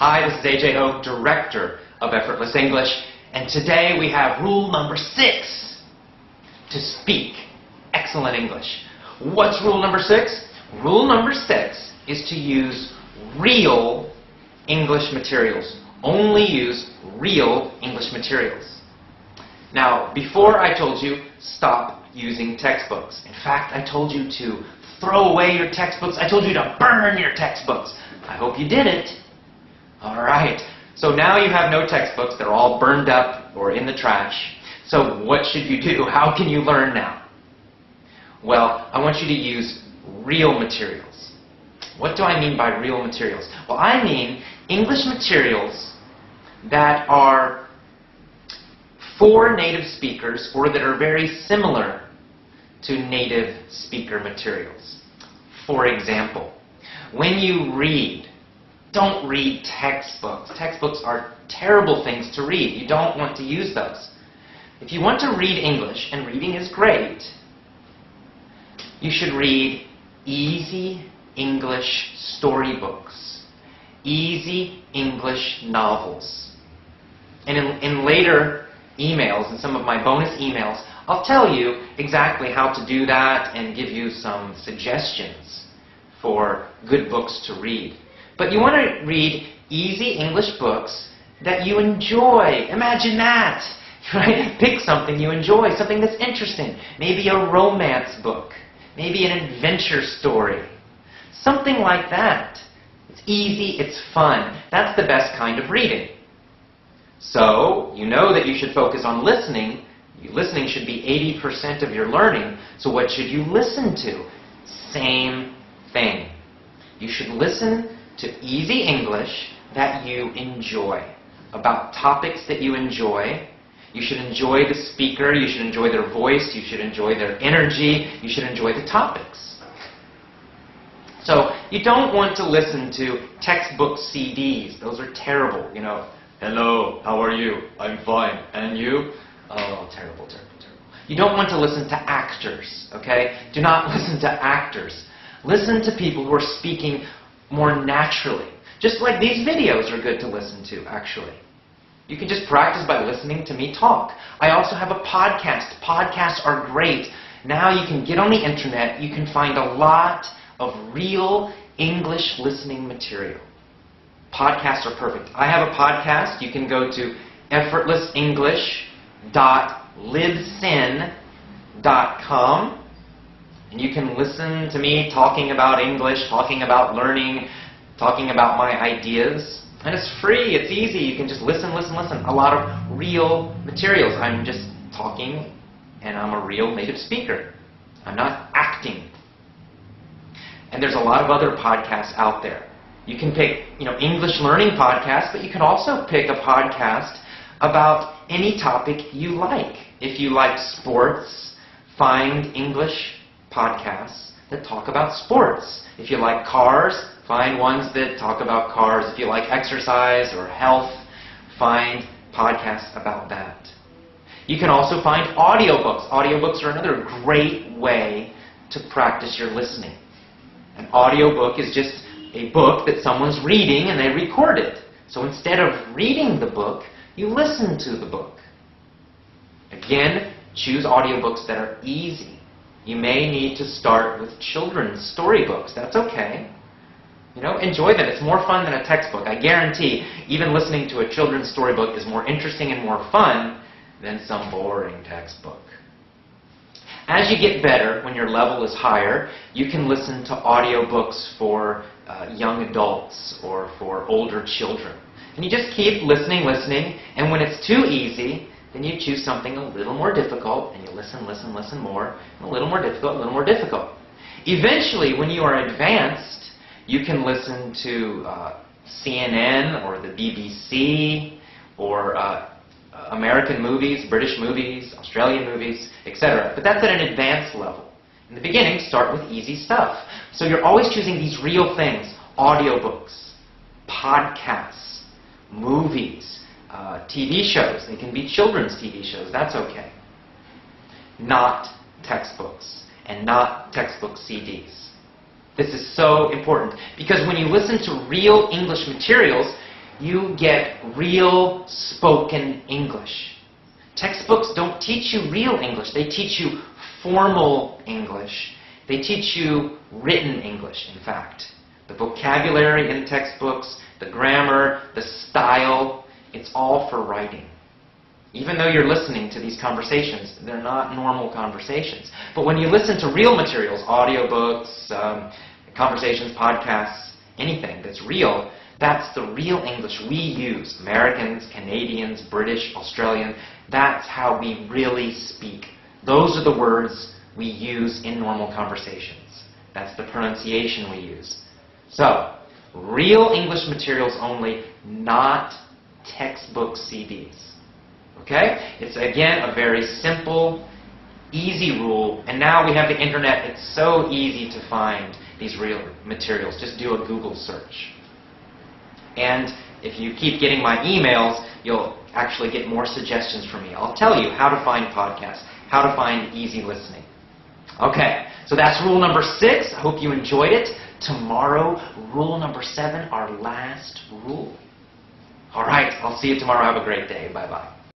Hi, this is AJ Oak, Director of Effortless English, and today we have rule number 6 to speak excellent English. What's rule number 6? Rule number 6 is to use real English materials. Only use real English materials. Now, before I told you, stop using textbooks. In fact, I told you to throw away your textbooks. I told you to burn your textbooks. I hope you did it. All right. So now you have no textbooks. They're all burned up or in the trash. So what should you do? How can you learn now? Well, I want you to use real materials. What do I mean by real materials? Well, I mean English materials that are for native speakers or that are very similar to native speaker materials. For example, when you read, don't read textbooks. Textbooks are terrible things to read. You don't want to use those. If you want to read English, and reading is great, you should read easy English storybooks, easy English novels. And in later emails, in some of my bonus emails, I'll tell you exactly how to do that and give you some suggestions for good books to read. But you want to read easy English books that you enjoy. Imagine that. Right? Pick something you enjoy, something that's interesting. Maybe a romance book. Maybe an adventure story. Something like that. It's easy, it's fun. That's the best kind of reading. So, you know that you should focus on listening. Listening should be 80% of your learning. So what should you listen to? Same thing. You should listen to easy English that you enjoy, about topics that you enjoy. You should enjoy the speaker, you should enjoy their voice, you should enjoy their energy, you should enjoy the topics. So you don't want to listen to textbook CDs. Those are terrible, you know. Hello, how are you? I'm fine. And you? Oh, terrible, terrible, terrible. You don't want to listen to actors, okay? Do not listen to actors. Listen to people who are speaking more naturally. Just like these videos are good to listen to, actually. You can just practice by listening to me talk. I also have a podcast. Podcasts are great. Now you can get on the internet. You can find a lot of real English listening material. Podcasts are perfect. I have a podcast. You can go to effortlessenglish.libsyn.com. And you can listen to me talking about English, talking about learning, talking about my ideas. And it's free, it's easy. You can just listen, listen, listen. A lot of real materials. I'm just talking, and I'm a real native speaker. I'm not acting. And there's a lot of other podcasts out there. You can pick, English learning podcasts, but you can also pick a podcast about any topic you like. If you like sports, find English podcasts that talk about sports. If you like cars, find ones that talk about cars. If you like exercise or health, find podcasts about that. You can also find audiobooks. Audiobooks are another great way to practice your listening. An audiobook is just a book that someone's reading and they record it. So instead of reading the book, you listen to the book. Again, choose audiobooks that are easy. You may need to start with children's storybooks. That's okay. Enjoy them. It's more fun than a textbook. I guarantee even listening to a children's storybook is more interesting and more fun than some boring textbook. As you get better, when your level is higher, you can listen to audiobooks for young adults or for older children. And you just keep listening, and when it's too easy, then you choose something a little more difficult, and you listen, listen, listen more, and a little more difficult, a little more difficult. Eventually, when you are advanced, you can listen to CNN or the BBC or American movies, British movies, Australian movies, etc. But that's at an advanced level. In the beginning, start with easy stuff. So you're always choosing these real things: audiobooks, podcasts, movies, TV shows. They can be children's TV shows. That's okay. Not textbooks and not textbook CDs. This is so important because when you listen to real English materials, you get real spoken English. Textbooks don't teach you real English. They teach you formal English. They teach you written English, in fact. The vocabulary in textbooks, the grammar, the style, it's all for writing. Even though you're listening to these conversations, they're not normal conversations. But when you listen to real materials, audiobooks, conversations, podcasts, anything that's real, that's the real English we use. Americans, Canadians, British, Australian, that's how we really speak. Those are the words we use in normal conversations. That's the pronunciation we use. So, real English materials only, not textbook CDs. Okay? It's, again, a very simple, easy rule. And now we have the internet. It's so easy to find these real materials. Just do a Google search. And if you keep getting my emails, you'll actually get more suggestions from me. I'll tell you how to find podcasts, how to find easy listening. Okay, so that's rule number 6. I hope you enjoyed it. Tomorrow, rule number 7, our last rule. All right, I'll see you tomorrow. Have a great day. Bye-bye.